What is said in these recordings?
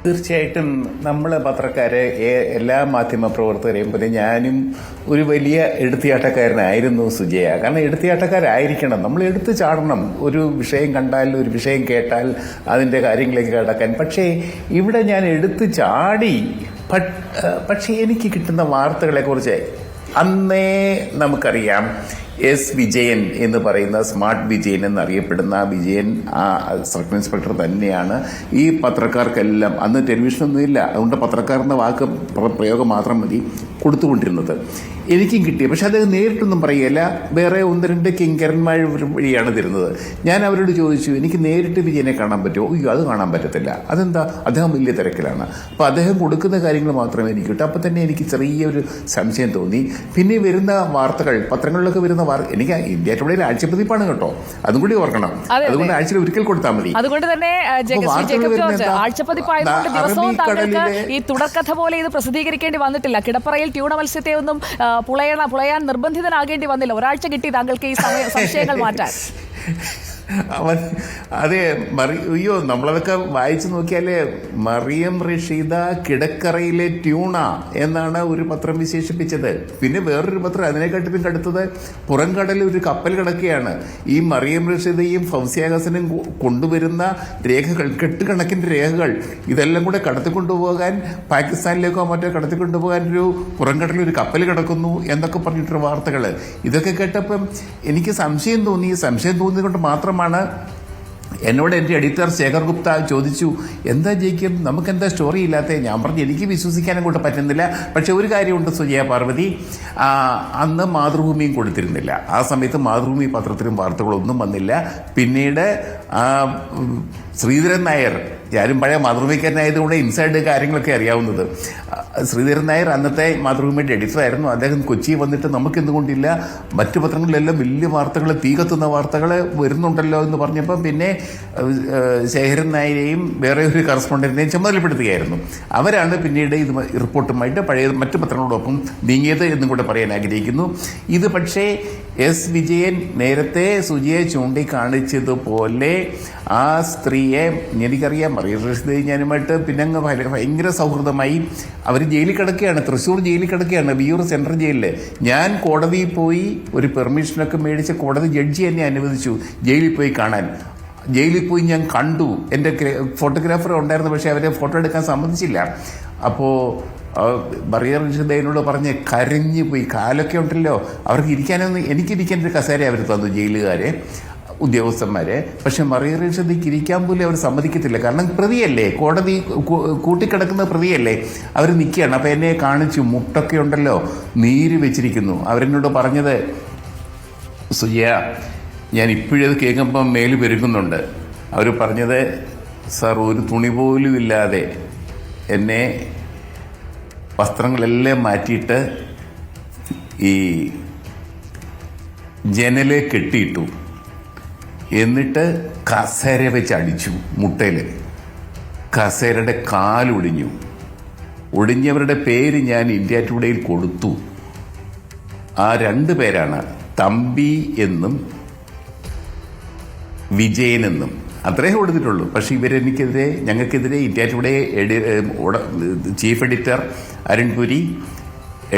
തീർച്ചയായിട്ടും നമ്മൾ പത്രക്കാരെ എല്ലാ മാധ്യമ പ്രവർത്തകരെയും പിന്നെ ഞാനും ഒരു വലിയ എടുത്തിയാട്ടക്കാരനായിരുന്നു സുജയ. കാരണം എടുത്തിയാട്ടക്കാരായിരിക്കണം, നമ്മൾ എടുത്തു ചാടണം. ഒരു വിഷയം കണ്ടാൽ, ഒരു വിഷയം കേട്ടാൽ അതിൻ്റെ കാര്യങ്ങളിലേക്ക് കടക്കാൻ. പക്ഷേ ഇവിടെ ഞാൻ എടുത്തു ചാടി. പക്ഷേ എനിക്ക് കിട്ടുന്ന വാർത്തകളെക്കുറിച്ച് അന്നേ നമുക്കറിയാം. എസ് വിജയൻ എന്ന് പറയുന്ന സ്മാർട്ട് വിജയൻ എന്നറിയപ്പെടുന്ന വിജയൻ സർക്കിൾ ഇൻസ്പെക്ടർ തന്നെയാണ് ഈ പത്രക്കാർക്കെല്ലാം, അന്ന് ടെലിവിഷനൊന്നും ഇല്ല, അതുകൊണ്ട് പത്രക്കാർ എന്ന വാക്ക് പ്രയോഗം മാത്രം മതി, കൊടുത്തുകൊണ്ടിരുന്നത്. എനിക്കും കിട്ടി. പക്ഷെ അദ്ദേഹം നേരിട്ടൊന്നും പറയുകയല്ല, വേറെ ഒന്ന് രണ്ട് കിങ്കരന്മാർ വഴിയാണ് തരുന്നത്. ഞാൻ അവരോട് ചോദിച്ചു, എനിക്ക് നേരിട്ട് വിജയനെ കാണാൻ പറ്റുമോ? അയ്യോ, അത് കാണാൻ പറ്റത്തില്ല. അതെന്താ? അദ്ദേഹം വലിയ തിരക്കിലാണ്. അപ്പോൾ അദ്ദേഹം കൊടുക്കുന്ന കാര്യങ്ങൾ മാത്രമേ എനിക്ക് കിട്ടൂ. അപ്പോൾ തന്നെ എനിക്ക് ചെറിയൊരു സംശയം തോന്നി. പിന്നെ വരുന്ന വാർത്തകൾ, പത്രങ്ങളിലൊക്കെ വരുന്ന എനിക്ക് ഇന്ത്യ ടുഡേയിൽ ആഴ്ചപ്പതിപ്പാണ് കേട്ടോ, അതും കൂടി ഓർക്കണം. അതുകൊണ്ട് ആഴ്ചയിൽ ഒരിക്കൽ കൊടുത്താൽ മതി. അതുകൊണ്ട് തന്നെ ആഴ്ചപ്പതിപ്പായതുകൊണ്ട് ദിവസവും താങ്കൾക്ക് ഈ തുടർക്കഥ പോലെ ഇത് പ്രസിദ്ധീകരിക്കേണ്ടി വന്നിട്ടില്ല. കിടപ്പറയിൽ ട്യൂണ മത്സ്യത്തെ ഒന്നും പുളയാൻ നിർബന്ധിതനാകേണ്ടി വന്നില്ല. ഒരാഴ്ച കിട്ടി താങ്കൾക്ക് ഈ സംശയങ്ങൾ മാറ്റാൻ. അതെ, അയ്യോ, നമ്മളതൊക്കെ വായിച്ചു നോക്കിയാലേ മറിയം റഷീദ കിടക്കറയിലെ ട്യൂണ എന്നാണ് ഒരു പത്രം വിശേഷിപ്പിച്ചത്. പിന്നെ വേറൊരു പത്രം അതിനെക്കാട്ടിലും അടുത്തത് പുറംകടലിൽ ഒരു കപ്പൽ കിടക്കുകയാണ്. ഈ മറിയം റഷീദയും ഫൗസിയ ഹസനും കൊണ്ടുവരുന്ന രേഖകൾ, കെട്ടുകണക്കിന് രേഖകൾ, ഇതെല്ലാം കൂടെ കടത്തിക്കൊണ്ടുപോകാൻ പാകിസ്ഥാനിലേക്കോ മറ്റോ കടത്തിക്കൊണ്ടുപോകാൻ ഒരു പുറംകടലിൽ ഒരു കപ്പൽ കിടക്കുന്നു എന്നൊക്കെ പറഞ്ഞിട്ടൊരു വാർത്തകൾ. ഇതൊക്കെ കേട്ടപ്പം എനിക്ക് സംശയം തോന്നി. സംശയം തോന്നിയതുകൊണ്ട് മാത്രം എന്നോട് എൻ്റെ എഡിറ്റർ ശേഖർ ഗുപ്ത ചോദിച്ചു, എന്താ ജയിക്കും, നമുക്കെന്താ സ്റ്റോറി ഇല്ലാത്ത? ഞാൻ പറഞ്ഞു, എനിക്ക് വിശ്വസിക്കാനും കൂടെ പറ്റുന്നില്ല. പക്ഷെ ഒരു കാര്യമുണ്ട് സുജയ പാർവതി, അന്ന് മാതൃഭൂമിയും കൊടുത്തിരുന്നില്ല. ആ സമയത്ത് മാതൃഭൂമി പത്രത്തിലും വാർത്തകളൊന്നും വന്നില്ല. പിന്നീട് ശ്രീധരൻ നായർ, ഞാനും പഴയ മാതൃഭൂമിക്കാരനായതുകൊണ്ട് ഇൻസൈഡ് കാര്യങ്ങളൊക്കെ അറിയാവുന്നത്, ശ്രീധരൻ നായർ അന്നത്തെ മാതൃഭൂമിയുടെ എഡിറ്ററായിരുന്നു. അദ്ദേഹം കൊച്ചി വന്നിട്ട് നമുക്കെന്തുകൊണ്ടില്ല, മറ്റു പത്രങ്ങളിലെല്ലാം വലിയ വാർത്തകൾ, തീ കത്തുന്ന വാർത്തകൾ വരുന്നുണ്ടല്ലോ എന്ന് പറഞ്ഞപ്പോൾ പിന്നെ ശേഖരൻ നായരെയും വേറെ ഒരു കറസ്പോണ്ടന്റിനെയും ചുമതലപ്പെടുത്തുകയായിരുന്നു. അവരാണ് പിന്നീട് ഇത് റിപ്പോർട്ടുമായിട്ട് പഴയ മറ്റു പത്രങ്ങളോടൊപ്പം നീങ്ങിയത് എന്നും കൂടെ പറയാൻ ആഗ്രഹിക്കുന്നു. ഇത് പക്ഷേ എസ് വിജയൻ നേരത്തെ സുജിയെ ചൂണ്ടിക്കാണിച്ചതുപോലെ ആ സ്ത്രീയെ എനിക്കറിയാം. മറിയം റഷീദ് ഞാനുമായിട്ട് പിന്നെ അങ്ങ് ഭയങ്കര സൗഹൃദമായി. അവർ ജയിലിൽ കിടക്കുകയാണ്, തൃശ്ശൂർ ജയിലിൽ കിടക്കുകയാണ്, വിയ്യൂർ സെൻട്രൽ ജയിലിൽ. ഞാൻ കോടതിയിൽ പോയി ഒരു പെർമിഷനൊക്കെ മേടിച്ച് കോടതി ജഡ്ജി എന്നെ അനുവദിച്ചു ജയിലിൽ പോയി കാണാൻ. ജയിലിൽ പോയി ഞാൻ കണ്ടു. എൻ്റെ ഫോട്ടോഗ്രാഫർ ഉണ്ടായിരുന്നു, പക്ഷേ അവരെ ഫോട്ടോ എടുക്കാൻ സമ്മതിച്ചില്ല. അപ്പോൾ മറിയം റഷീദയോട് പറഞ്ഞ് കരഞ്ഞു പോയി. കാലൊക്കെ ഉണ്ടല്ലോ, അവർക്ക് ഇരിക്കാനൊന്നും, എനിക്കിരിക്കാൻ ഒരു കസേര അവർ തന്നു ജയിലുകാരെ, ഉദ്യോഗസ്ഥന്മാരെ. പക്ഷെ മറിയം റഷീദയ്ക്ക് ഇരിക്കാൻ പോലും അവർ സമ്മതിക്കത്തില്ല. കാരണം പ്രതിയല്ലേ, കോടതി കൂട്ടിക്കിടക്കുന്ന പ്രതിയല്ലേ, അവർ നിൽക്കുകയാണ്. അപ്പം എന്നെ കാണിച്ചു, മുട്ടൊക്കെ ഉണ്ടല്ലോ, നീര് വെച്ചിരിക്കുന്നു. അവരെന്നോട് പറഞ്ഞത്, സുജയ, ഞാൻ ഇപ്പോഴത് കേൾക്കുമ്പം മേല് പെരുകുന്നുണ്ട്. അവർ പറഞ്ഞത്, സാർ, ഒരു തുണി പോലും ഇല്ലാതെ എന്നെ വസ്ത്രങ്ങളെല്ലാം മാറ്റിയിട്ട് ഈ ജനലെ കെട്ടിയിട്ടു, എന്നിട്ട് കസേര വെച്ച് അടിച്ചു മുട്ടയിൽ. കസേരയുടെ കാലൊടിഞ്ഞു. ഒടിഞ്ഞവരുടെ പേര് ഞാൻ ഇന്ത്യ ടുഡേയിൽ കൊടുത്തു. ആ 2 പേരാണ്, തമ്പി എന്നും വിജയനെന്നും. അത്രേ കൊടുത്തിട്ടുള്ളൂ. പക്ഷെ ഇവരെനിക്കെതിരെ, ഞങ്ങൾക്കെതിരെ India Today chief editor Arun Puri,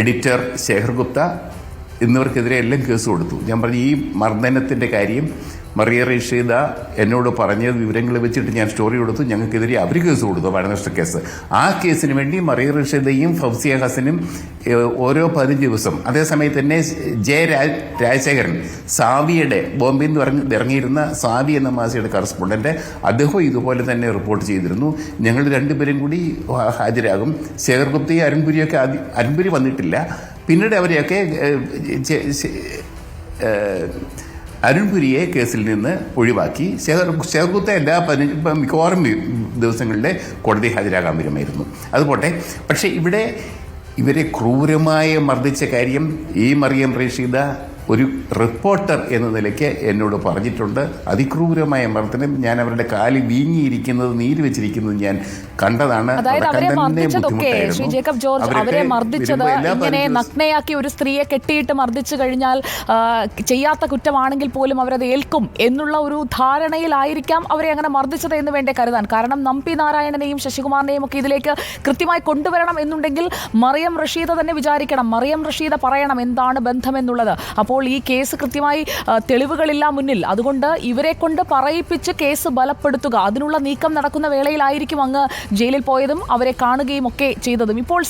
editor Shekhar Gupta എന്നിവർക്കെതിരെ എല്ലാം കേസ് കൊടുത്തു. ഞാൻ പറഞ്ഞു, ഈ മർദ്ദനത്തിൻ്റെ കാര്യം മറിയം റഷീദ എന്നോട് പറഞ്ഞ വിവരങ്ങൾ വെച്ചിട്ട് ഞാൻ സ്റ്റോറി കൊടുത്തു. ഞങ്ങൾക്കെതിരെ അവർ കേസ് കൊടുത്തു, മാനനഷ്ട കേസ്. ആ കേസിന് വേണ്ടി മറിയം റഷീദയും ഫൗസിയ ഹസനും ഓരോ 15 ദിവസം, അതേസമയത്ത് തന്നെ രാജശേഖരൻ, സാവിയുടെ, ബോംബെയിൽ നിന്ന് ഇറങ്ങിയിരുന്ന സാവി എന്ന മാസികയുടെ കറസ്പോണ്ടന്റ്, അദ്ദേഹം ഇതുപോലെ തന്നെ റിപ്പോർട്ട് ചെയ്തിരുന്നു. ഞങ്ങൾ 2 പേരും കൂടി ഹാജരാകും. ശേഖർ ഗുപ്തയും അരുൺപുരിയൊക്കെ, അരുൺപുരി വന്നിട്ടില്ല. പിന്നീട് അവരെയൊക്കെ അരുൺപുരിയെ കേസിൽ നിന്ന് ഒഴിവാക്കി. ശേഖർ ഗുപ്ത മിക്കവാറും ദിവസങ്ങളിലെ കോടതി ഹാജരാകാൻ വരുമായിരുന്നു. അതുപോട്ടെ. പക്ഷേ ഇവിടെ ഇവരെ ക്രൂരമായി മർദ്ദിച്ച കാര്യം, ഈ മറിയം റഷീദ ഒരു റിപ്പോർട്ടർ എന്ന നിലയ്ക്ക് എന്നോട് പറഞ്ഞിട്ടുണ്ട്. അതിക്രൂരമായ മർദ്ദനം, ഞാൻ അവരുടെ കാലിൽ വീങ്ങിയിരിക്കുന്നത്, നീര് വെച്ചിരിക്കുന്നത് ഞാൻ കണ്ടതാണ്. അതായത് അവരെ മർദ്ദിച്ചതൊക്കെ ശ്രീ ജേക്കബ് ജോർജ്, അവരെ മർദ്ദിച്ചത് ഇങ്ങനെ നഗ്നയാക്കി ഒരു സ്ത്രീയെ കെട്ടിയിട്ട് മർദ്ദിച്ചു കഴിഞ്ഞാൽ ചെയ്യാത്ത കുറ്റമാണെങ്കിൽ പോലും അവരത് ഏൽക്കും എന്നുള്ള ഒരു ധാരണയിലായിരിക്കാം അവരെ അങ്ങനെ മർദ്ദിച്ചത് എന്ന് വേണ്ടേ കരുതാൻ. കാരണം നമ്പി നാരായണനെയും ശശികുമാറിനെയും ഒക്കെ ഇതിലേക്ക് കൃത്യമായി കൊണ്ടുവരണം എന്നുണ്ടെങ്കിൽ മറിയം റഷീദ തന്നെ വിചാരിക്കണം, മറിയം റഷീദ പറയണം എന്താണ് ബന്ധമെന്നുള്ളത്. അപ്പോൾ ഈ കേസ് കൃത്യമായി തെളിവുകളില്ല മുന്നിൽ, അതുകൊണ്ട് ഇവരെ കൊണ്ട് പറയിപ്പിച്ച് കേസ് ബലപ്പെടുത്തുക, അതിനുള്ള നീക്കം നടക്കുന്ന വേളയിലായിരിക്കും അങ്ങ് ജയിലിൽ പോയതും അവരെ കാണുകയും ഒക്കെ ചെയ്തതും. ഇപ്പോൾ